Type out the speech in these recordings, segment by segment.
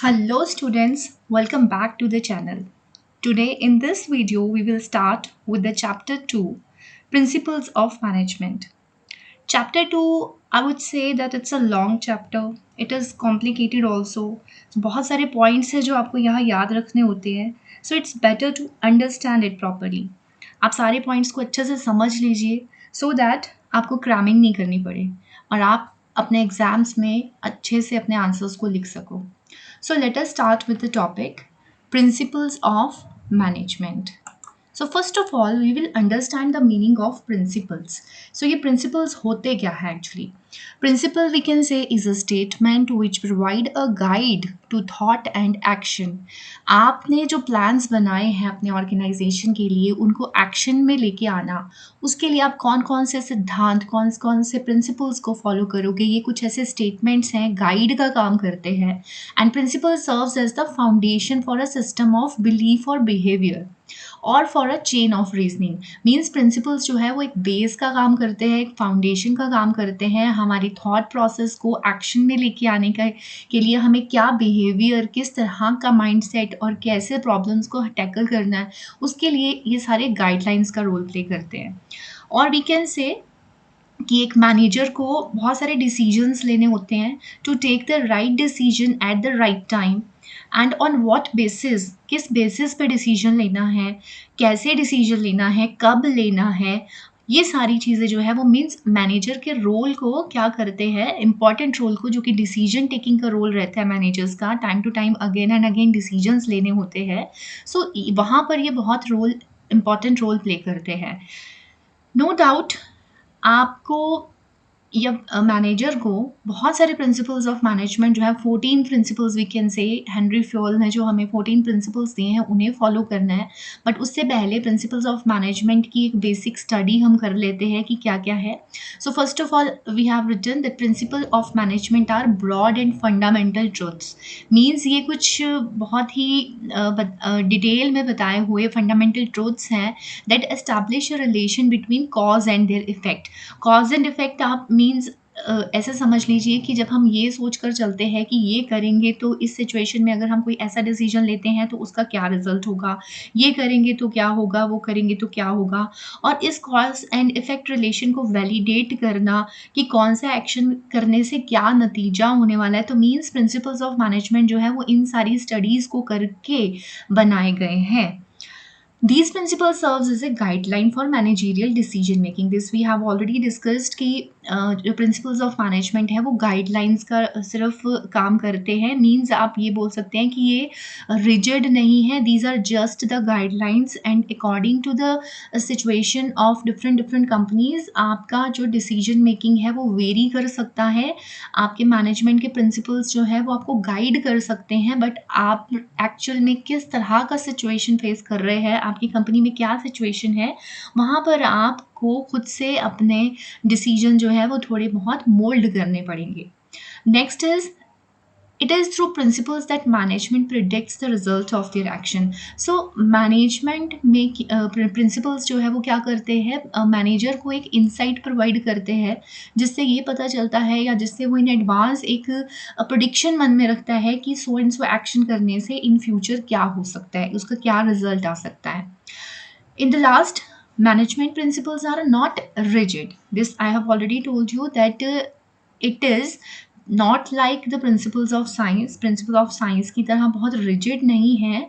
Hello students, welcome back to the channel. Today in this video we will start with the chapter 2, Principles of Management. Chapter 2, I would say that it's a long chapter. It is complicated also. बहुत सारे points हैं जो आपको यहाँ याद रखने होते हैं. So it's better to understand it properly. आप सारे points को अच्छे से समझ लीजिए so that आपको cramming नहीं करनी पड़े और आप अपने एग्जाम्स में अच्छे से अपने आंसर्स को लिख सको. So let us start with the topic Principles of Management. So first of all, we will understand the meaning of principles. So ये principles होते क्या है actually? Principle we can say is a statement which provide a guide to thought and action. आपने जो plans बनाए हैं अपने organization के लिए उनको action में लेके आना, उसके लिए आप कौन कौन से सिद्धांत कौन कौन से principles को follow करोगे, ये कुछ ऐसे statements हैं, guide का काम करते हैं. And principle serves as the foundation for a system of belief or behavior. और for a chain of reasoning means principles जो है वो एक बेस का काम करते हैं, एक फाउंडेशन का काम करते हैं. हमारी थॉट प्रोसेस को एक्शन में लेके आने के लिए हमें क्या बिहेवियर, किस तरह का माइंडसेट और कैसे प्रॉब्लम्स को टैकल करना है, उसके लिए ये सारे गाइडलाइंस का रोल प्ले करते हैं. और वी कैन से कि एक मैनेजर को बहुत सारे डिसीजंस लेने होते हैं to take the right decision at the right time. And on what basis, किस बेसिस पे डिसीजन लेना है, कैसे डिसीजन लेना है, कब लेना है, ये सारी चीज़ें जो है वो मीन्स मैनेजर के रोल को क्या करते हैं, इंपॉर्टेंट रोल को, जो कि डिसीजन टेकिंग का रोल रहता है मैनेजर्स का. Time to time again and again decisions लेने होते हैं. सो वहाँ पर ये बहुत इंपॉर्टेंट रोल प्ले करते हैं. नो डाउट आपको या मैनेजर को बहुत सारे प्रिंसिपल्स ऑफ मैनेजमेंट जो है 14 principles we can say Henri Fayol ने जो हमें 14 प्रिंसिपल्स दिए हैं उन्हें फॉलो करना है. बट उससे पहले प्रिंसिपल्स ऑफ मैनेजमेंट की एक बेसिक स्टडी हम कर लेते हैं कि क्या क्या है. So first of all we have written the principle of management are broad and fundamental truths. Means ये कुछ बहुत ही डिटेल में बताए हुए फंडामेंटल ट्रूथ्स हैं that establish a relation between cause and their effect. Cause and effect आप means ऐसा समझ लीजिए कि जब हम ये सोच कर चलते हैं कि ये करेंगे तो इस सिचुएशन में अगर हम कोई ऐसा डिसीजन लेते हैं तो उसका क्या रिजल्ट होगा, ये करेंगे तो क्या होगा, वो करेंगे तो क्या होगा. और इस कॉज एंड इफेक्ट रिलेशन को वैलिडेट करना कि कौन सा एक्शन करने से क्या नतीजा होने वाला है. तो मीन्स प्रिंसिपल्स ऑफ मैनेजमेंट जो है वो इन सारी स्टडीज़ को करके बनाए गए हैं. These principles serves as a guideline for managerial decision making. This we have already discussed कि जो principles of management है वो guidelines का सिर्फ काम करते हैं. मीन्स आप ये बोल सकते हैं कि ये rigid नहीं है. These are just the guidelines and according to the situation of different companies आपका जो decision making है वो vary कर सकता है. आपके management के principles जो है वो आपको guide कर सकते हैं. बट आप एक्चुअल में किस तरह का situation face कर रहे हैं, आपकी कंपनी में क्या सिचुएशन है, वहाँ पर आपको खुद से अपने डिसीजन जो है वो थोड़े बहुत मोल्ड करने पड़ेंगे. Next is it is through principles that management predicts the result of their action. So management में principles जो है वो क्या करते हैं, मैनेजर को एक insight provide करते हैं जिससे ये पता चलता है या जिससे वो इन एडवांस एक प्रोडिक्शन मन में रखता है कि सो एंड सो एक्शन करने से इन फ्यूचर क्या हो सकता है, उसका क्या रिजल्ट आ सकता है. In the last, management principles are not rigid. This I have already told you that it is not like the principles of science. Principle of science की तरह बहुत rigid नहीं है.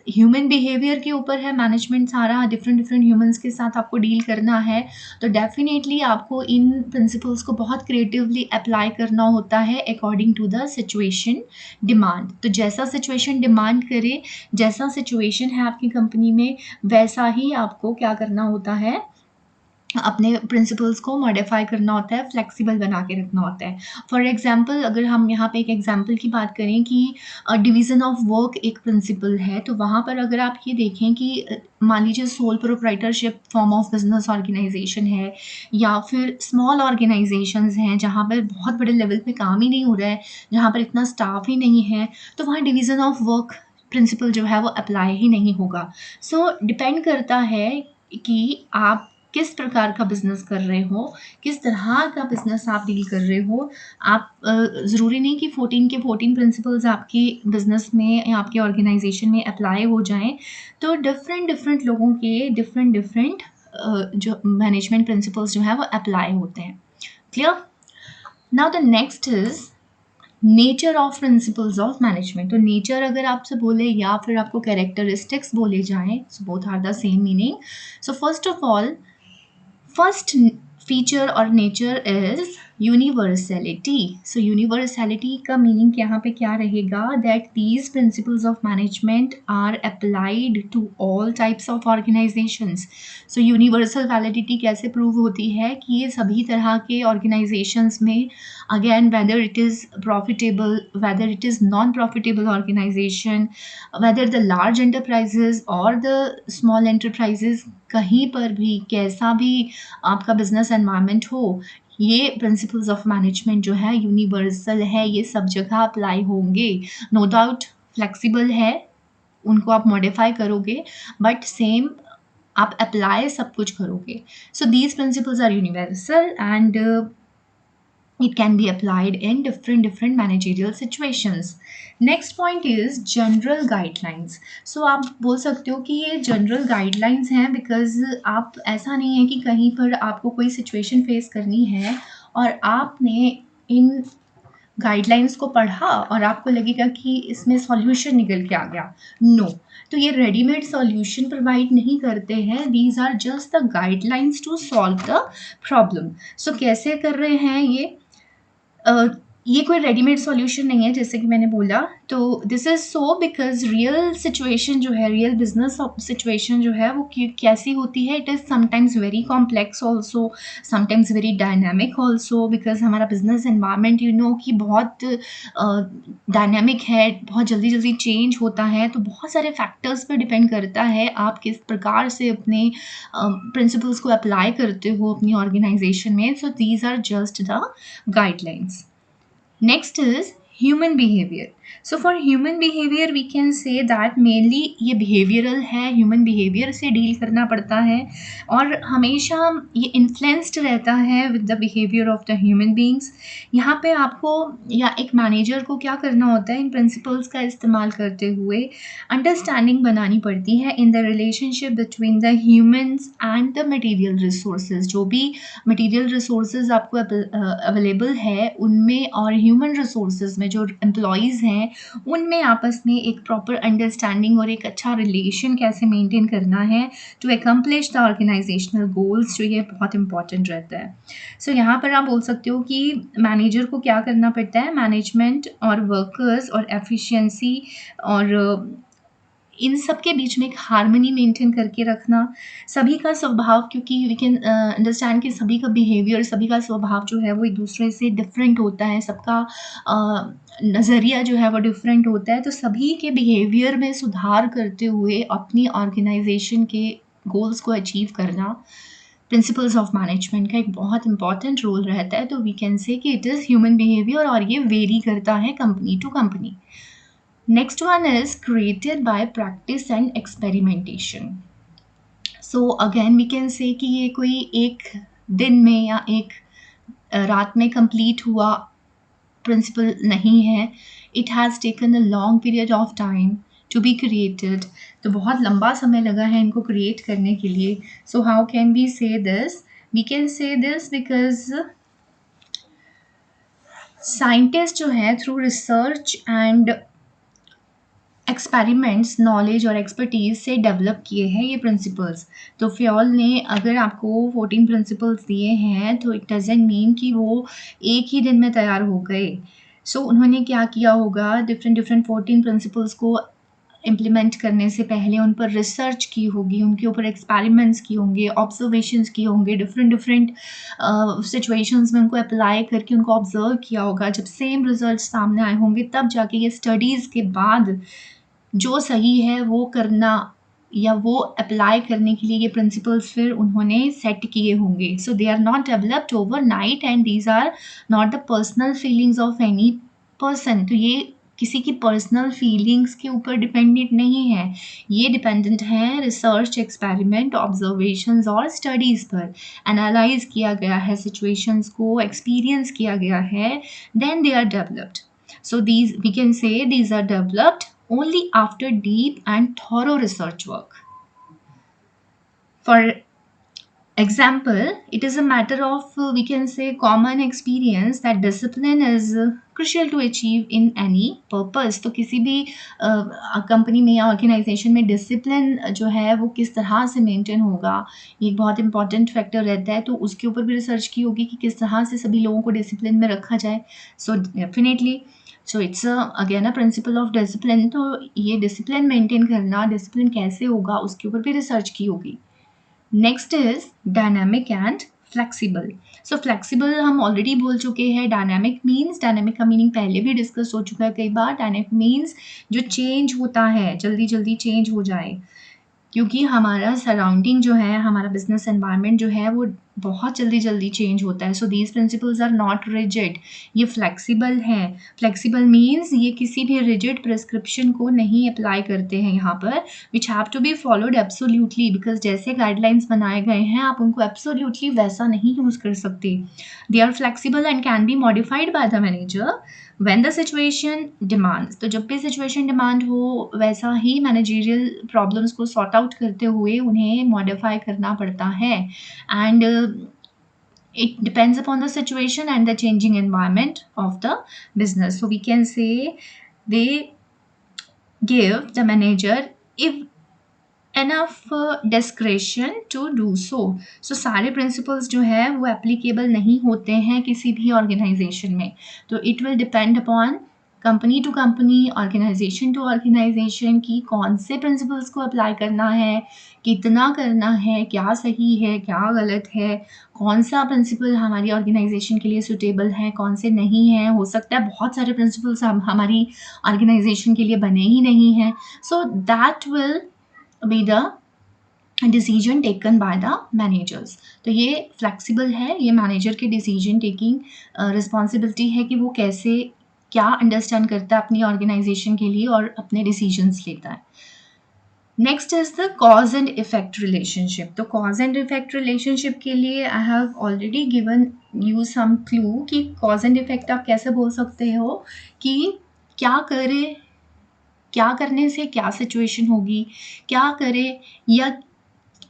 ह्यूमन बिहेवियर के ऊपर है मैनेजमेंट सारा. डिफरेंट ह्यूमंस के साथ आपको डील करना है तो डेफिनेटली आपको इन प्रिंसिपल्स को बहुत क्रिएटिवली अप्लाई करना होता है according to the situation demand. तो जैसा सिचुएशन डिमांड करे, जैसा सिचुएशन है आपकी कंपनी में, वैसा ही आपको क्या करना होता है, अपने प्रिंसिपल्स को मॉडिफाई करना होता है, फ्लेक्सिबल बना के रखना होता है. फॉर एग्जांपल अगर हम यहाँ पे एक एग्जांपल की बात करें कि डिवीज़न ऑफ वर्क एक प्रिंसिपल है, तो वहाँ पर अगर आप ये देखें कि मान लीजिए sole proprietorship form of business organisation है या फिर स्मॉल ऑर्गेनाइजेशंस हैं जहाँ पर बहुत बड़े लेवल पे काम ही नहीं हो रहा है, जहाँ पर इतना स्टाफ ही नहीं है, तो वहाँ डिवीज़न ऑफ वर्क प्रिंसिपल जो है वो अप्लाई ही नहीं होगा. सो डिपेंड करता है कि आप किस प्रकार का बिजनेस कर रहे हो, किस तरह का बिजनेस आप डील कर रहे हो। आप ज़रूरी नहीं कि 14 के 14 प्रिंसिपल्स आपके बिजनेस में या आपके ऑर्गेनाइजेशन में अप्लाई हो जाएं। तो डिफरेंट डिफरेंट लोगों के डिफरेंट डिफरेंट जो मैनेजमेंट प्रिंसिपल्स जो है वो अप्लाई होते हैं। Clear? Now the next is nature of principles of management. तो नेचर अगर आपसे बोले या फिर आपको कैरेक्टरिस्टिक्स बोले जाएं, so both are the same meaning. So first of all, first feature और nature is universality. So universality का मीनिंग यहाँ पे क्या रहेगा, that these principles of management are applied to all types of organisations. So universal validity कैसे prove होती है कि ये सभी तरह के ऑर्गेनाइजेशंस में, again whether it is profitable, whether it is non profitable organisation, whether the large enterprises और द स्मॉल एंटरप्राइजेज, कहीं पर भी कैसा भी आपका बिजनेस एनवायरनमेंट हो, ये प्रिंसिपल्स ऑफ मैनेजमेंट जो है यूनिवर्सल है, ये सब जगह अप्लाई होंगे। नो डाउट फ्लेक्सिबल है, उनको आप मॉडिफाई करोगे, बट सेम आप अप्लाई सब कुछ करोगे। So these principles are universal and it can be applied in different managerial situations. Next point is general guidelines. So आप बोल सकते हो कि ये general guidelines हैं, because आप ऐसा नहीं है कि कहीं पर आपको कोई situation face करनी है और आपने इन गाइडलाइंस को पढ़ा और आपको लगेगा कि इसमें सॉल्यूशन निकल के आ गया। नो, तो ये रेडीमेड सॉल्यूशन प्रोवाइड नहीं करते हैं, these are just the guidelines to solve the problem. So कैसे कर रहे हैं ये कोई रेडीमेड सॉल्यूशन नहीं है, जैसे कि मैंने बोला। तो this is so because real situation जो है, रियल बिजनेस सिचुएशन जो है वो कैसी होती है, it is sometimes very complex also, sometimes very dynamic also, because हमारा बिजनेस एनवायरनमेंट यू नो कि बहुत डायनामिक है, बहुत जल्दी जल्दी चेंज होता है। तो बहुत सारे फैक्टर्स पर डिपेंड करता है आप किस प्रकार से अपने प्रिंसिपल्स को अप्लाई करते हो अपनी ऑर्गेनाइजेशन में। So these are just the guidelines. Next is human behavior. So for human behavior we can say that mainly ये behavioral है, human behavior से डील करना पड़ता है और हमेशा ये influenced रहता है with the behavior of the human beings. यहाँ पे आपको या एक मैनेजर को क्या करना होता है, इन प्रिंसिपल्स का इस्तेमाल करते हुए अंडरस्टैंडिंग बनानी पड़ती है in the relationship between the humans and the material resources. जो भी मटीरियल रिसोर्सेज आपको अवेलेबल है उनमें और ह्यूमन रिसोर्सेज में जो एम्प्लॉयज़ हैं उनमें आपस में एक प्रॉपर अंडरस्टैंडिंग और एक अच्छा रिलेशन कैसे मेंटेन करना है to accomplish the organisational goals, जो ये बहुत इंपॉर्टेंट रहता है। सो यहाँ पर आप बोल सकते हो कि मैनेजर को क्या करना पड़ता है, मैनेजमेंट और वर्कर्स और एफिशिएंसी और इन सब के बीच में एक हार्मनी मेंटेन करके रखना। सभी का स्वभाव, क्योंकि वी कैन अंडरस्टैंड कि सभी का बिहेवियर, सभी का स्वभाव जो है वो एक दूसरे से डिफरेंट होता है, सबका नज़रिया जो है वो डिफरेंट होता है। तो सभी के बिहेवियर में सुधार करते हुए अपनी ऑर्गेनाइजेशन के गोल्स को अचीव करना प्रिंसिपल्स ऑफ मैनेजमेंट का एक बहुत इंपॉर्टेंट रोल रहता है। तो वी कैन से कि इट इज़ ह्यूमन बिहेवियर और ये वेरी करता है company to company. Next one is created by practice and experimentation. So again we can say कि ये कोई एक दिन में या एक रात में complete हुआ principle नहीं है. It has taken a long period of time to be created. तो बहुत लंबा समय लगा है इनको create करने के लिए. So how can we say this? We can say this because scientists जो है through research and experiments, knowledge और एक्सपर्टीज़ से डेवलप किए हैं ये प्रिंसिपल्स। तो फ्योल ने अगर आपको 14 प्रिंसिपल्स दिए हैं तो इट डजंट मीन कि वो एक ही दिन में तैयार हो गए। सो उन्होंने क्या किया होगा, डिफरेंट 14 प्रिंसिपल्स को इम्प्लीमेंट करने से पहले उन पर रिसर्च की होगी, उनके ऊपर एक्सपेरिमेंट्स किए होंगे, ऑब्जर्वेशंस किए होंगे, डिफरेंट सिचुएशंस में उनको अप्लाई करके उनको ऑब्जर्व किया होगा। जब सेम रिजल्ट सामने आए होंगे तब जाके ये स्टडीज़ के बाद जो सही है वो करना या वो अप्लाई करने के लिए ये प्रिंसिपल्स फिर उन्होंने सेट किए होंगे। So they are not developed overnight and these are not the personal feelings of any person. तो ये किसी की पर्सनल फीलिंग्स के ऊपर डिपेंडेंट नहीं है, ये डिपेंडेंट है रिसर्च, एक्सपेरिमेंट, ऑब्जर्वेशंस और स्टडीज़ पर। एनालाइज किया गया है सिचुएशंस को, एक्सपीरियंस किया गया है, then they are developed. So these, we can say, these are developed only after deep and thorough research work. For example, it is a matter of, we can say, common experience that discipline is crucial to achieve in any purpose. तो किसी भी company में या organisation में discipline जो है वो किस तरह से मेंटेन होगा, ये एक बहुत इंपॉर्टेंट फैक्टर रहता है. तो उसके ऊपर भी रिसर्च की होगी कि किस तरह से सभी लोगों को डिसिप्लिन में रखा जाए. So definitely, so it's again a principle of discipline. तो ये डिसिप्लिन मेंटेन करना, डिसिप्लिन कैसे होगा, उसके ऊपर भी रिसर्च की होगी. Next is dynamic and flexible. So flexible हम ऑलरेडी बोल चुके हैं. डायनामिक मीन्स, डायनामिक का मीनिंग पहले भी डिस्कस हो चुका है कई बार. डायनामिक मीन्स जो चेंज होता है, जल्दी जल्दी चेंज हो जाए, क्योंकि हमारा सराउंडिंग जो है, हमारा बिजनेस एनवायरनमेंट जो है वो बहुत जल्दी जल्दी चेंज होता है. So these principles are not rigid, ये फ्लेक्सिबल हैं. फ्लेक्सिबल मीन्स ये किसी भी रिजिड प्रिस्क्रिप्शन को नहीं अप्लाई करते हैं यहाँ पर, which have to be followed absolutely, because जैसे गाइडलाइंस बनाए गए हैं आप उनको एब्सोल्यूटली वैसा नहीं यूज़ कर सकते. They are flexible and can be modified by the manager when the situation demands. तो जब भी सिचुएशन डिमांड हो, वैसा ही मैनेजरियल प्रॉब्लम्स को सॉर्ट आउट करते हुए उन्हें मॉडिफाई करना पड़ता है. And it depends upon the situation and the changing environment of the business. So we can say they give the manager if enough discretion to do so. So सारे principles जो है वो applicable नहीं होते हैं किसी भी organization में. तो it will depend upon company to company, organisation to organisation की कौन से प्रिंसिपल्स को अप्लाई करना है, कितना करना है, क्या सही है, क्या गलत है, कौन सा प्रिंसिपल हमारी ऑर्गेनाइजेशन के लिए सूटेबल है, कौन से नहीं है. हो सकता है बहुत सारे प्रिंसिपल्स हमारी ऑर्गेनाइजेशन के लिए बने ही नहीं हैं. So that will be the decision taken by the managers. तो ये फ्लेक्सिबल है, ये मैनेजर की डिसीजन टेकिंग रिस्पॉन्सिबिलिटी है कि वो कैसे, क्या अंडरस्टैंड करता है अपनी ऑर्गेनाइजेशन के लिए और अपने डिसीजंस लेता है. Next is the cause and effect relationship. तो कॉज एंड इफेक्ट रिलेशनशिप के लिए I have already given you some clue कि कॉज एंड इफेक्ट आप कैसे बोल सकते हो कि क्या करे, क्या करने से क्या सिचुएशन होगी, क्या करे या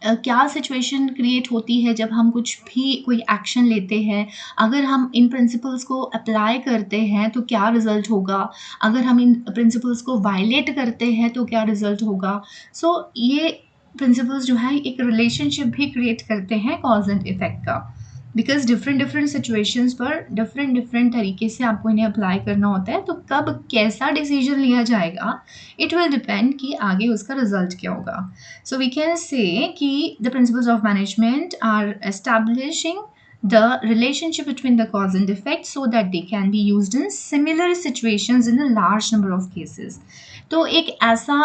क्या सिचुएशन क्रिएट होती है जब हम कुछ भी कोई एक्शन लेते हैं. अगर हम इन प्रिंसिपल्स को अप्लाई करते हैं तो क्या रिजल्ट होगा, अगर हम इन प्रिंसिपल्स को वायलेट करते हैं तो क्या रिजल्ट होगा. सो ये प्रिंसिपल्स जो है एक रिलेशनशिप भी क्रिएट करते हैं कॉज एंड इफेक्ट का, बिकॉज डिफरेंट सिचुएशंस पर डिफरेंट तरीके से आपको इन्हें अप्लाई करना होता है. तो कब कैसा डिसीजन लिया जाएगा, इट विल डिपेंड कि आगे उसका रिजल्ट क्या होगा. सो वी कैन से कि the principles of management are establishing the relationship between the cause and effect so that they can be used in similar situations in a large number of cases. तो एक ऐसा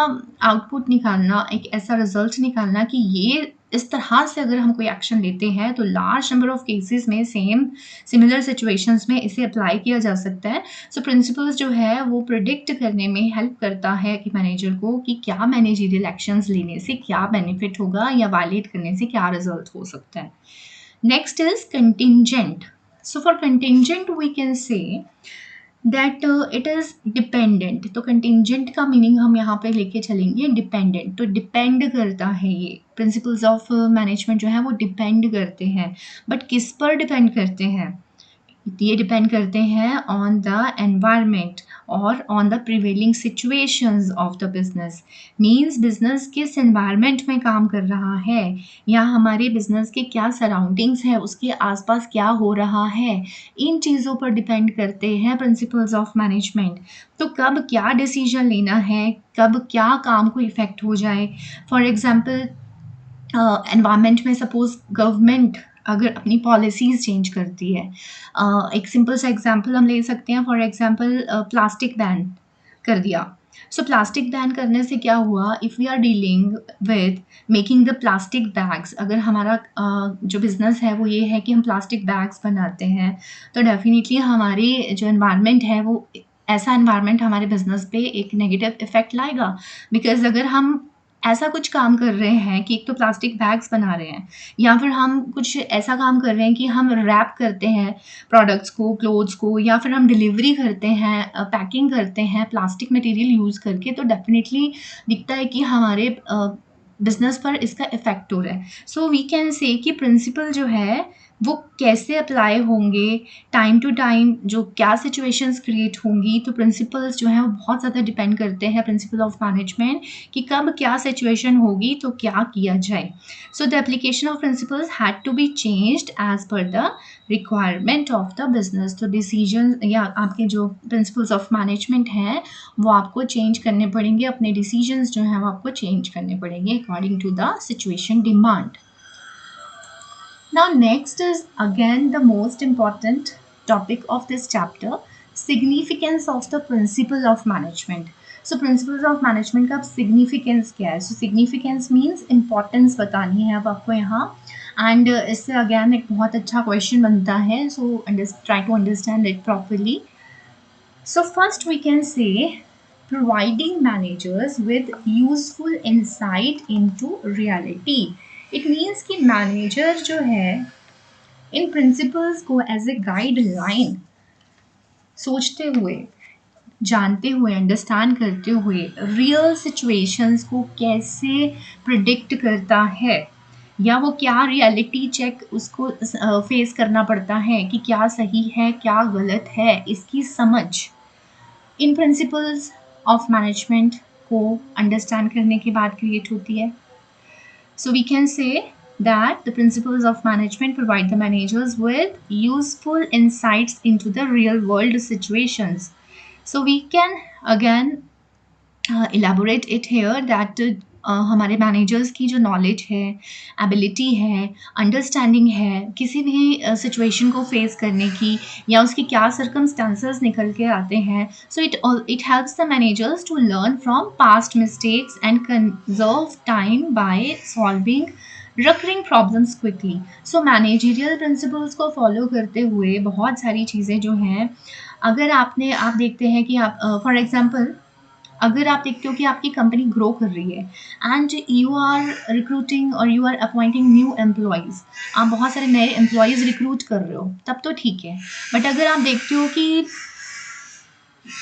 output निकालना, एक ऐसा result निकालना कि ये इस तरह से अगर हम कोई एक्शन लेते हैं तो लार्ज नंबर ऑफ केसेस में सिमिलर सिचुएशंस में इसे अप्लाई किया जा सकता है. सो प्रिंसिपल्स जो है वो प्रिडिक्ट करने में हेल्प करता है कि मैनेजर को कि क्या मैनेजरियल एक्शंस लेने से क्या बेनिफिट होगा या वायलेट करने से क्या रिजल्ट हो सकता है. Next is contingent. So for contingent we can say that it is dependent. तो contingent का मीनिंग हम यहाँ पे लेके चलेंगे dependent. तो डिपेंड करता है, ये प्रिंसिपल्स ऑफ मैनेजमेंट जो है वो डिपेंड करते हैं. बट किस पर डिपेंड करते हैं, ये डिपेंड करते हैं ऑन द एनवायरनमेंट और on the prevailing situations of the business. Means business किस एनवायरनमेंट में काम कर रहा है या हमारे बिजनेस के क्या सराउंडिंग्स है, उसके आसपास क्या हो रहा है, इन चीज़ों पर डिपेंड करते हैं प्रिंसिपल्स ऑफ मैनेजमेंट. तो कब क्या डिसीजन लेना है, कब क्या काम को इफ़ेक्ट हो जाए. फॉर एग्जांपल एनवायरनमेंट में सपोज गवर्नमेंट अगर अपनी पॉलिसीज़ चेंज करती है, एक सिंपल सा एग्जांपल हम ले सकते हैं. फॉर एग्जांपल प्लास्टिक बैन कर दिया. सो प्लास्टिक बैन करने से क्या हुआ, if we are dealing with making the plastic bags, अगर हमारा जो बिज़नेस है वो ये है कि हम प्लास्टिक बैग्स बनाते हैं, तो डेफिनेटली हमारी जो एनवायरनमेंट है वो ऐसा एनवायरनमेंट हमारे बिजनेस पे एक नेगेटिव इफेक्ट लाएगा। बिकॉज अगर हम ऐसा कुछ काम कर रहे हैं कि एक तो प्लास्टिक बैग्स बना रहे हैं, या फिर हम कुछ ऐसा काम कर रहे हैं कि हम रैप करते हैं प्रोडक्ट्स को, क्लोथ्स को, या फिर हम डिलीवरी करते हैं, पैकिंग करते हैं प्लास्टिक मटेरियल यूज़ करके, तो डेफिनेटली दिखता है कि हमारे बिजनेस पर इसका इफेक्ट हो रहा है। सो वी कैन से कि प्रिंसिपल जो है वो कैसे अप्लाई होंगे टाइम टू टाइम, जो क्या सिचुएशंस क्रिएट होंगी, तो प्रिंसिपल्स जो हैं वो बहुत ज़्यादा डिपेंड करते हैं प्रिंसिपल ऑफ मैनेजमेंट कि कब क्या सिचुएशन होगी तो क्या किया जाए। So the application of principles had to be changed as per the requirement of the business. तो डिसीजन या आपके जो प्रिंसिपल्स ऑफ मैनेजमेंट हैं वो आपको चेंज करने पड़ेंगे, अपने डिसीजंस जो हैं वो आपको चेंज करने पड़ेंगे according to the situation demand. Now, next is again the most important topic of this chapter, significance of the principle of management. So, principles of management का significance क्या है? So, significance means importance बतानी है अब आपको यहाँ, and इससे again एक बहुत अच्छा question बनता है. So, try to understand it properly. So, first we can say providing managers with useful insight into reality. It means कि manager जो है इन प्रिंसिपल्स को एज ए गाइडलाइन सोचते हुए, जानते हुए, अंडरस्टैंड करते हुए रियल सिचुएशंस को कैसे प्रिडिक्ट करता है, या वो क्या रियलिटी चेक उसको फेस करना पड़ता है कि क्या सही है क्या गलत है, इसकी समझ इन प्रिंसिपल्स ऑफ मैनेजमेंट को अंडरस्टैंड करने के बाद क्रिएट होती है। So we can say that the principles of management provide the managers with useful insights into the real world situations. So we can again elaborate it here that हमारे managers की जो knowledge है, ability है, understanding है किसी भी situation को face करने की, या उसकी क्या सर्कमस्टांसेस निकल के आते हैं, so it helps the managers to learn from past mistakes and conserve time by solving recurring problems quickly. So managerial principles को फॉलो करते हुए बहुत सारी चीज़ें जो हैं, अगर आप देखते हैं कि आप फॉर एग्जांपल अगर आप देखते हो कि आपकी कंपनी ग्रो कर रही है एंड यू आर रिक्रूटिंग और you are appointing new employees, आप बहुत सारे नए एम्प्लॉयज़ रिक्रूट कर रहे हो, तब तो ठीक है। बट अगर आप देखते हो कि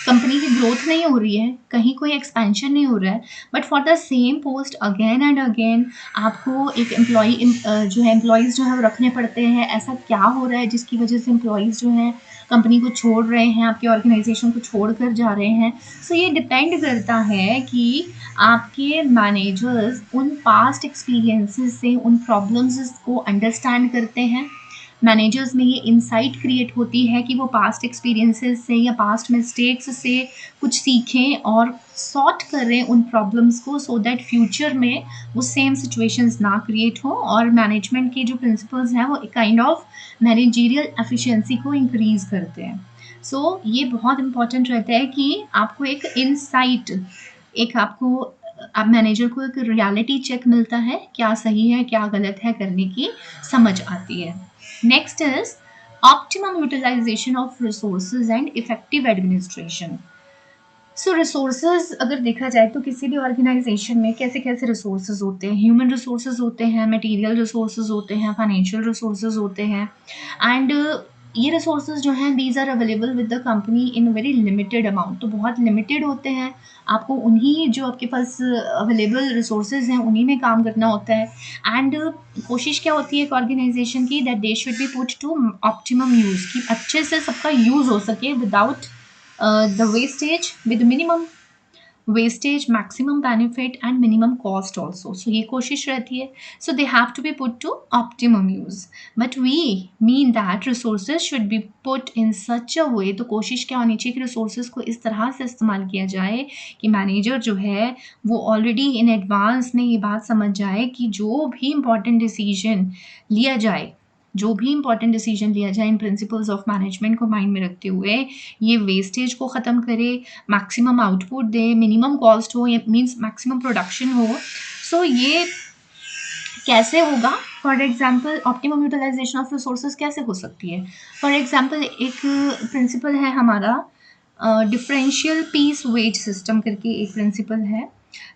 कंपनी की ग्रोथ नहीं हो रही है, कहीं कोई एक्सपेंशन नहीं हो रहा है, but for the same post again and again आपको एक जो है एम्प्लॉयज़ जो है वो रखने पड़ते हैं, ऐसा क्या हो रहा है जिसकी वजह से एम्प्लॉयज़ जो हैं कंपनी को छोड़ रहे हैं, आपके ऑर्गेनाइजेशन को छोड़ कर जा रहे हैं। सो ये डिपेंड करता है कि आपके मैनेजर्स उन पास्ट एक्सपीरियंसेस से उन प्रॉब्लम्स को अंडरस्टैंड करते हैं। मैनेजर्स में ये इंसाइट क्रिएट होती है कि वो पास्ट एक्सपीरियंसेस से या पास्ट मिस्टेक्स से कुछ सीखें और सॉर्ट करें उन प्रॉब्लम्स को, सो दैट फ्यूचर में वो सेम सिचुएशंस ना क्रिएट हो, और मैनेजमेंट के जो प्रिंसिपल्स हैं वो एक काइंड ऑफ मैनेजरियल एफिशिएंसी को इंक्रीज करते हैं। सो ये बहुत इंपॉर्टेंट रहता है कि आपको एक इंसाइट, एक आपको आप मैनेजर को एक रियलिटी चेक मिलता है, क्या सही है क्या गलत है करने की समझ आती है। Next is optimum utilization of resources and effective administration. So resources अगर देखा जाए तो किसी भी ऑर्गेनाइजेशन में कैसे कैसे रिसोर्सेज होते हैं, ह्यूमन रिसोर्सेज होते हैं, मटेरियल रिसोर्सेज होते हैं, फाइनेंशियल रिसोर्सेज होते हैं, एंड ये रिसोर्सेज जो हैं these are available with the company in very limited amount, तो बहुत लिमिटेड होते हैं, आपको उन्हीं जो आपके पास अवेलेबल रिसोर्सेज हैं उन्हीं में काम करना होता है। एंड कोशिश क्या होती है एक ऑर्गेनाइजेशन की, that they should be put to optimum use, कि अच्छे से सबका यूज़ हो सके without the wastage, with minimum wastage, maximum benefit and minimum cost also. So ये कोशिश रहती है, so they have to be put to optimum use, but we mean that resources should be put in such a way, तो कोशिश क्या होनी चाहिए कि resources को इस तरह से इस्तेमाल किया जाए कि मैनेजर जो है वो ऑलरेडी इन एडवांस में ये बात समझ जाए कि जो भी इम्पॉर्टेंट डिसीजन लिया जाए, जो भी इंपॉर्टेंट डिसीजन लिया जाए इन प्रिंसिपल्स ऑफ मैनेजमेंट को माइंड में रखते हुए ये वेस्टेज को ख़त्म करे, मैक्सिमम आउटपुट दे, मिनिमम कॉस्ट हो, या मीन्स मैक्सिमम प्रोडक्शन हो। सो ये कैसे होगा? For example optimum utilisation of resources कैसे हो सकती है? फॉर एग्जाम्पल एक प्रिंसिपल है हमारा डिफरेंशियल पीस वेज सिस्टम करके एक प्रिंसिपल है।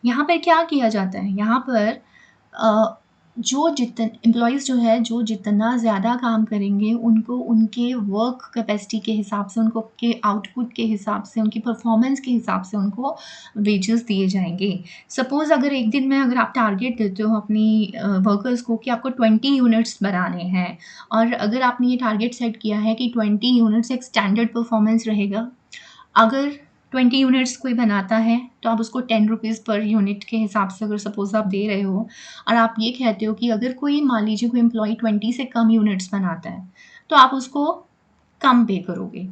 यहाँ पर क्या किया जाता है, यहाँ पर जो जितने एम्प्लॉयज़ जो है जो जितना ज़्यादा काम करेंगे उनको उनके वर्क कैपेसिटी के हिसाब से, उनको के आउटपुट के हिसाब से, उनकी परफॉर्मेंस के हिसाब से उनको वेजेस दिए जाएंगे। सपोज़ अगर एक दिन में अगर आप टारगेट देते हो अपनी वर्कर्स को कि आपको 20 यूनिट्स बनाने हैं, और अगर आपने ये टारगेट सेट किया है कि 20 यूनिट्स एक स्टैंडर्ड परफॉर्मेंस रहेगा, अगर 20 यूनिट्स कोई बनाता है तो आप उसको 10 रुपीज़ पर यूनिट के हिसाब से अगर सपोज़ आप दे रहे हो, और आप ये कहते हो कि अगर कोई मान लीजिए कोई एम्प्लॉय 20 से कम यूनिट्स बनाता है तो आप उसको कम पे करोगे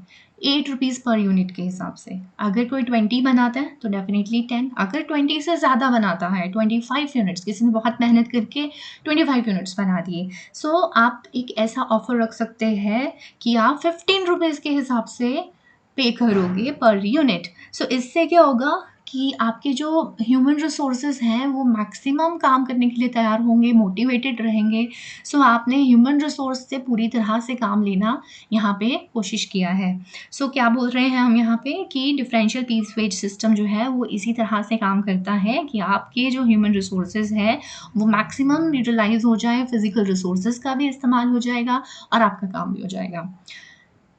8 रुपीज़ पर यूनिट के हिसाब से। अगर कोई 20 बनाता है तो डेफिनेटली 10, अगर 20 से ज़्यादा बनाता है 25 यूनिट्स, किसी ने बहुत मेहनत करके 25 यूनिट्स बना दिए, सो आप एक ऐसा ऑफ़र रख सकते हैं कि आप 15 रुपीज़ के हिसाब से पे करोगे पर यूनिट। सो इससे क्या होगा कि आपके जो ह्यूमन रिसोर्सेज हैं वो मैक्सिमम काम करने के लिए तैयार होंगे, मोटिवेटेड रहेंगे। सो आपने ह्यूमन रिसोर्स से पूरी तरह से काम लेना यहाँ पे कोशिश किया है। सो क्या बोल रहे हैं हम यहाँ पे कि डिफरेंशियल पीस वेज सिस्टम जो है वो इसी तरह से काम करता है कि आपके जो ह्यूमन रिसोर्सेज है वो मैक्सिमम यूटिलाइज हो जाए, फिजिकल रिसोर्सेज का भी इस्तेमाल हो जाएगा और आपका काम भी हो जाएगा।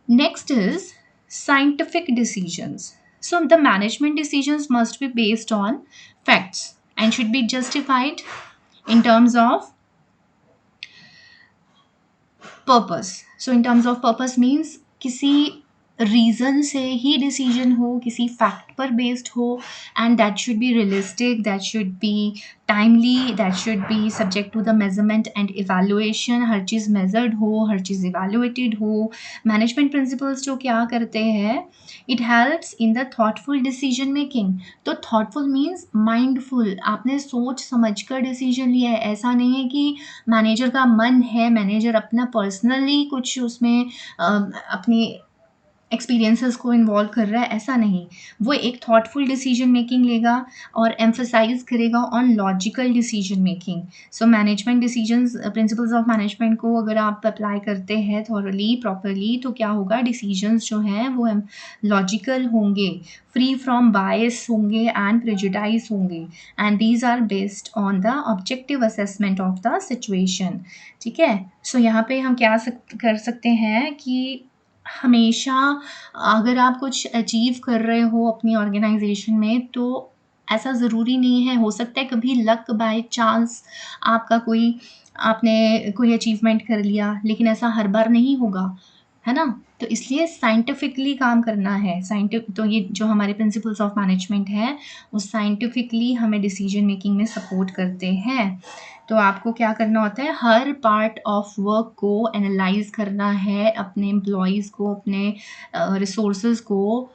Next is scientific decisions. So the management decisions must be based on facts and should be justified in terms of purpose. So in terms of purpose means किसी रीज़न से ही डिसीजन हो, किसी फैक्ट पर बेस्ड हो, and that should be realistic, that should be timely, that should be subject to the measurement and evaluation. हर चीज़ measured हो, हर चीज़ इवेल्युएटेड हो। मैनेजमेंट प्रिंसिपल्स जो क्या करते हैं, it helps in the thoughtful decision making. तो थॉटफुल मीन्स माइंडफुल, आपने सोच समझ कर डिसीजन लिया है। ऐसा नहीं है कि मैनेजर का मन है, मैनेजर अपना पर्सनली कुछ उसमें अपनी एक्सपीरियंसेस को इन्वॉल्व कर रहा है, ऐसा नहीं। वो एक थॉटफुल डिसीजन मेकिंग लेगा और एम्फसाइज करेगा on logical decision making. So management decisions, principles of management को अगर आप अप्लाई करते हैं थॉरली प्रॉपरली तो क्या होगा, डिसीजंस जो हैं वो लॉजिकल होंगे, फ्री फ्रॉम बायस होंगे एंड प्रेजुडाइज होंगे, and these are based on the objective assessment of the situation. ठीक है। सो यहाँ पे हम क्या कर सकते हैं कि हमेशा अगर आप कुछ अचीव कर रहे हो अपनी ऑर्गेनाइजेशन में तो ऐसा ज़रूरी नहीं है, हो सकता है कभी लक बाय चांस आपका कोई, आपने कोई अचीवमेंट कर लिया, लेकिन ऐसा हर बार नहीं होगा, है ना। तो इसलिए साइंटिफिकली काम करना है। तो ये जो हमारे प्रिंसिपल्स ऑफ मैनेजमेंट है वो साइंटिफिकली हमें डिसीजन मेकिंग में सपोर्ट करते हैं। तो आपको क्या करना होता है, हर पार्ट ऑफ वर्क को एनालाइज करना है, अपने एम्प्लॉयज़ को, अपने रिसोर्सेज को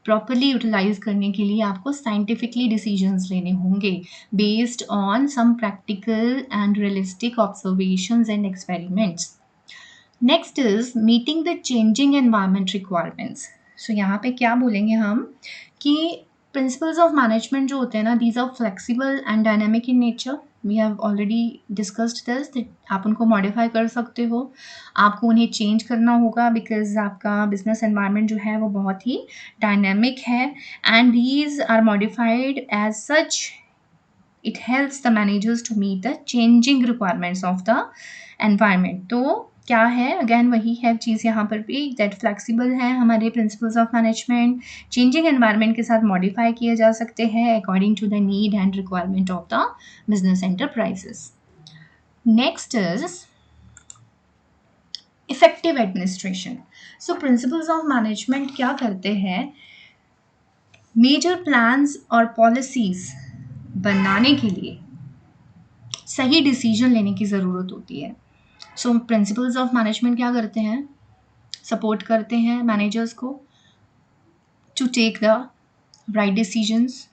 प्रॉपरली यूटिलाइज करने के लिए आपको साइंटिफिकली डिसीजंस लेने होंगे based on some practical and realistic observations and experiments. Next is meeting the changing environment requirements. So यहाँ पे क्या बोलेंगे हम कि प्रिंसिपल्स ऑफ मैनेजमेंट जो होते हैं ना, these are flexible and dynamic in nature. We have already discussed this, आप उनको मॉडिफाई कर सकते हो, आपको उन्हें चेंज करना होगा बिकॉज आपका बिजनेस एनवायरनमेंट जो है वो बहुत ही डायनेमिक है, and these are modified as such it helps the managers to meet the changing requirements of the environment। तो क्या है, अगेन वही है चीज़ यहाँ पर भी, दैट फ्लेक्सिबल है हमारे principles of management, changing environment के साथ मॉडिफाई किए जा सकते हैं according to the need and requirement of the business enterprises. Next is effective administration. So principles of management क्या करते हैं, मेजर प्लान्स और पॉलिसीज बनाने के लिए सही डिसीजन लेने की ज़रूरत होती है। सो प्रिंसिपल्स ऑफ मैनेजमेंट क्या करते हैं, सपोर्ट करते हैं मैनेजर्स को to take the right decisions,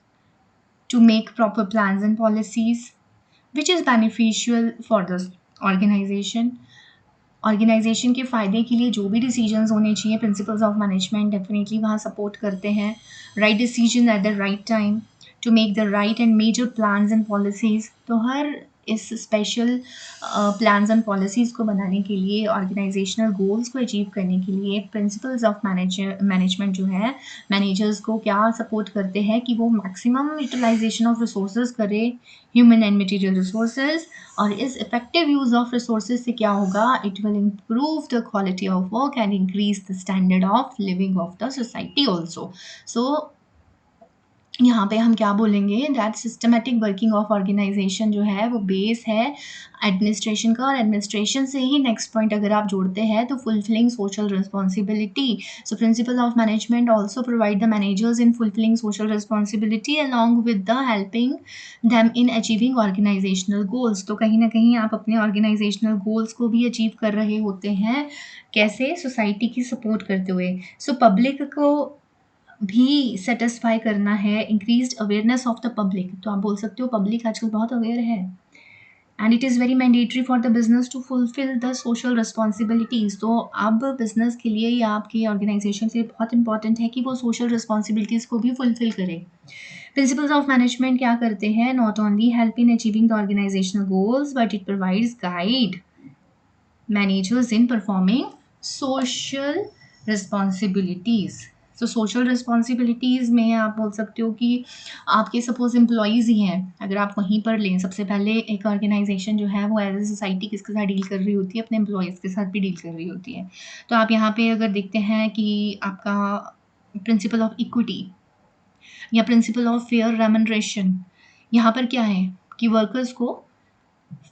to make proper plans and policies which is beneficial for the organisation. Organisation के फ़ायदे के लिए जो भी डिसीजंस होने चाहिए, प्रिंसिपल्स ऑफ मैनेजमेंट डेफिनेटली वहाँ सपोर्ट करते हैं। Right decision at the right time, to make the right and major plans and policies. तो हर इस स्पेशल प्लान्स एंड पॉलिसीज़ को बनाने के लिए, ऑर्गेनाइजेशनल गोल्स को अचीव करने के लिए प्रिंसिपल्स ऑफ मैनेजमेंट जो है मैनेजर्स को क्या सपोर्ट करते हैं कि वो मैक्सिमम यूटिलाइजेशन ऑफ रिसोर्सेज करे, ह्यूमन एंड मटेरियल रिसोर्सेज। और इस इफेक्टिव यूज़ ऑफ रिसोर्सेज से क्या होगा, it will improve the quality of work and increase the standard of living of the society also. So यहाँ पे हम क्या बोलेंगे, that systematic working of organization जो है वो बेस है एडमिनिस्ट्रेशन का, और एडमिनिस्ट्रेशन से ही नेक्स्ट पॉइंट अगर आप जोड़ते हैं तो fulfilling social responsibility. So principle of management also provide the managers in fulfilling social responsibility along with the helping them in achieving organisational goals. तो कहीं ना कहीं आप अपने ऑर्गेनाइजेशनल गोल्स को भी अचीव कर रहे होते हैं, कैसे, सोसाइटी की सपोर्ट करते हुए। सो पब्लिक को भी सेटिस्फाई करना है, increased awareness of the public. तो आप बोल सकते हो पब्लिक आजकल बहुत अवेयर है, and it is very mandatory for the business to fulfil the social responsibilities. तो अब बिजनेस के लिए या आपकी ऑर्गेनाइजेशन के लिए बहुत इंपॉर्टेंट है कि वो सोशल रिस्पॉन्सिबिलिटीज़ को भी फुलफिल करे। प्रिंसिपल्स ऑफ मैनेजमेंट क्या करते हैं, not only help in achieving the organisational goals but it provides guide managers in performing social responsibilities. So social responsibilities में आप बोल सकते हो कि आपके सपोज एम्प्लॉयज़ ही हैं, अगर आप वहीं पर लें, सबसे पहले एक ऑर्गेनाइजेशन जो है वो एज ए सोसाइटी किसके साथ डील कर रही होती है, अपने एम्प्लॉयज़ के साथ भी डील कर रही होती है। तो आप यहाँ पे अगर देखते हैं कि आपका प्रिंसिपल ऑफ इक्विटी या प्रिंसिपल ऑफ फेयर रेमनरेशन, यहाँ पर क्या है कि वर्कर्स को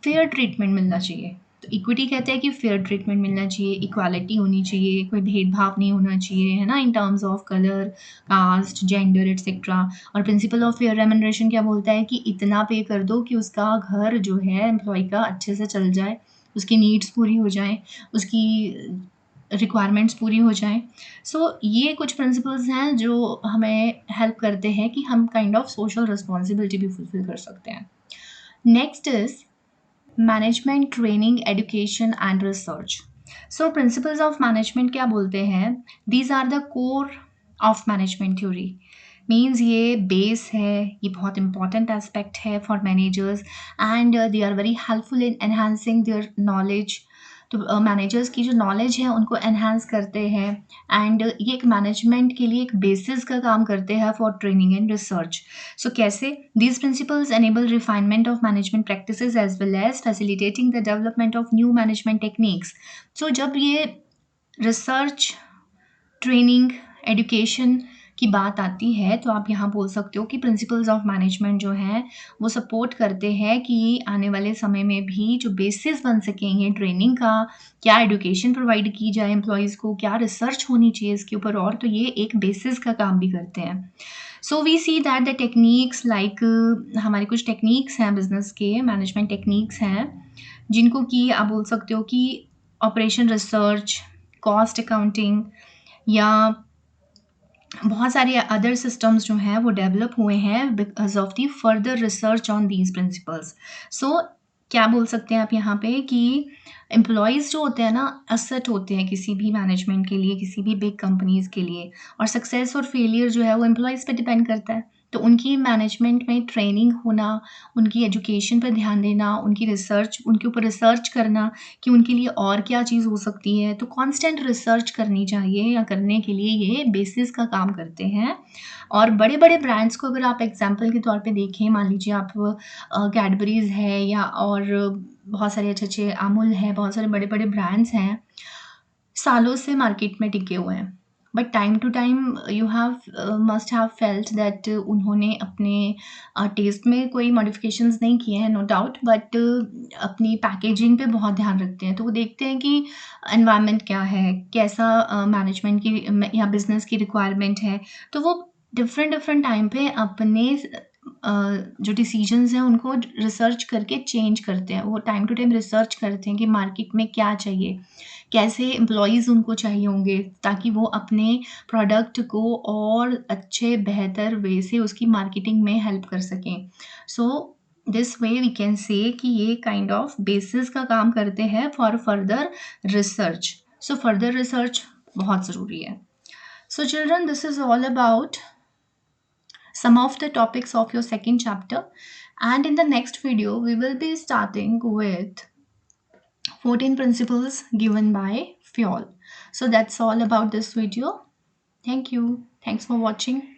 फेयर ट्रीटमेंट मिलना चाहिए। तो इक्विटी कहते हैं कि फेयर ट्रीटमेंट मिलना चाहिए, इक्वालिटी होनी चाहिए, कोई भेदभाव नहीं होना चाहिए, है ना, in terms of colour, caste, gender etcetera. और प्रिंसिपल ऑफ फेयर रेमनरेशन क्या बोलता है कि इतना पे कर दो कि उसका घर जो है एम्प्लॉय का अच्छे से चल जाए, उसकी नीड्स पूरी हो जाएँ, उसकी रिक्वायरमेंट्स पूरी हो जाएँ। सो ये कुछ प्रिंसिपल्स हैं जो हमें हेल्प करते हैं कि हम काइंड ऑफ सोशल रिस्पॉन्सिबिलिटी भी फुलफिल कर सकते हैं। Next is management training education and research. So principles of management क्या बोलते हैं, these are the core of management theory. Means ये बेस है, ये बहुत इंपॉर्टेंट एस्पेक्ट है for managers and they are very helpful in enhancing their knowledge. तो managers की जो नॉलेज है उनको एनहांस करते हैं, एंड ये एक मैनेजमेंट के लिए एक बेसिस का काम करते हैं फॉर ट्रेनिंग एंड रिसर्च। सो कैसे, these principles enable refinement of management practices as well as facilitating the development of new management techniques. So जब ये रिसर्च, ट्रेनिंग, एजुकेशन की बात आती है तो आप यहाँ बोल सकते हो कि प्रिंसिपल्स ऑफ मैनेजमेंट जो हैं वो सपोर्ट करते हैं कि आने वाले समय में भी जो बेसिस बन सकेंगे ट्रेनिंग का, क्या एजुकेशन प्रोवाइड की जाए एम्प्लॉयज़ को, क्या रिसर्च होनी चाहिए इसके ऊपर, और तो ये एक बेसिस का काम भी करते हैं। So we see that the techniques like, हमारे कुछ टेक्निक्स हैं बिजनेस के, मैनेजमेंट टेक्निक्स हैं जिनको कि आप बोल सकते हो कि ऑपरेशन रिसर्च, कॉस्ट अकाउंटिंग या बहुत सारे अदर सिस्टम्स जो हैं वो डेवलप हुए हैं because of the further research on these principles. So क्या बोल सकते हैं आप यहाँ पे कि एम्प्लॉयज़ जो होते हैं ना, असेट होते हैं किसी भी मैनेजमेंट के लिए, किसी भी बिग कंपनीज़ के लिए, और सक्सेस और फेलियर जो है वो एम्प्लॉयज़ पे डिपेंड करता है। तो उनकी मैनेजमेंट में ट्रेनिंग होना, उनकी एजुकेशन पर ध्यान देना, उनकी रिसर्च, उनके ऊपर रिसर्च करना कि उनके लिए और क्या चीज़ हो सकती है, तो कांस्टेंट रिसर्च करनी चाहिए या करने के लिए ये बेसिस का काम करते हैं। और बड़े-बड़े ब्रांड्स को अगर आप एग्ज़ाम्पल के तौर पे देखें, मान लीजिए आप कैडबरीज़ है या और बहुत सारे अच्छे-अच्छे अमूल है, बहुत सारे बड़े-बड़े ब्रांड्स हैं, सालों से मार्केट में टिके हुए हैं। But time to time you have must have felt that उन्होंने अपने टेस्ट में कोई मॉडिफिकेशंस नहीं किए हैं, नो डाउट, बट अपनी पैकेजिंग पे बहुत ध्यान रखते हैं। तो वो देखते हैं कि एनवायरनमेंट क्या है, कैसा मैनेजमेंट की या बिज़नेस की रिक्वायरमेंट है। तो वो डिफरेंट डिफरेंट टाइम पे अपने जो डिसीजंस हैं उनको रिसर्च करके चेंज करते हैं। वो टाइम टू टाइम रिसर्च करते हैं कि मार्केट में क्या चाहिए, कैसे एम्प्लॉयज़ उनको चाहिए होंगे ताकि वो अपने प्रोडक्ट को और अच्छे बेहतर वे से उसकी मार्केटिंग में हेल्प कर सकें। So this way we can say कि ये काइंड ऑफ बेसिस का काम करते हैं for further research. So further research बहुत ज़रूरी है। So children, this is all about some of the topics of your second chapter, And in the next video, we will be starting with 14 principles given by Fayol. So that's all about this video. Thank you. Thanks for watching.